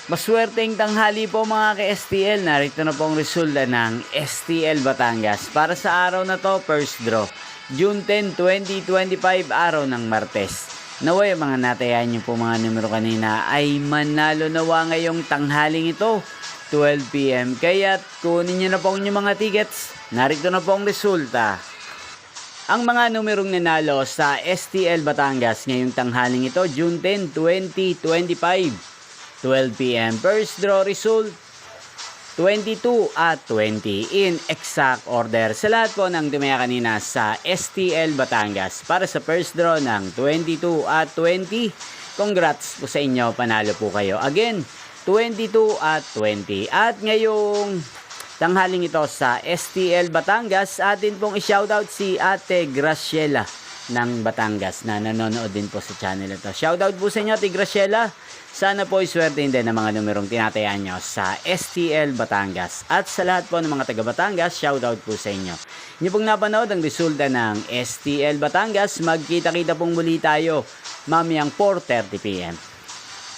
Maswerteng tanghali po mga ka-STL. Narito na po ang resulta ng STL Batangas. Para sa araw na to, first draw. June 10, 2025, araw ng Martes. Naway mga natayan nyo po mga numero kanina ay manalo nawa ngayong tanghaling ito, 12 PM. Kaya kunin nyo na po ang inyong mga tickets. Narito na po ang resulta. Ang mga numerong nanalo sa STL Batangas ngayong tanghaling ito, June 10, 2025. 12 PM. First draw result, 22 at 20 in exact order. Sa lahat po ng tumaya kanina sa STL Batangas para sa first draw ng 22 at 20. Congrats po sa inyo, panalo po kayo. Again, 22 at 20. At ngayong tanghaling ito sa STL Batangas, atin pong i-shoutout si Ate Graciela ng Batangas na nanonood din po sa channel ito. Shoutout po sa inyo, Ate Graciela. Sana po iswertein din ng mga numerong tinatayan nyo sa STL Batangas. At sa lahat po ng mga taga Batangas, shoutout po sa inyo. Inyo pong napanood ang resulta ng STL Batangas. Magkita-kita pong muli tayo mamayang 4:30 PM.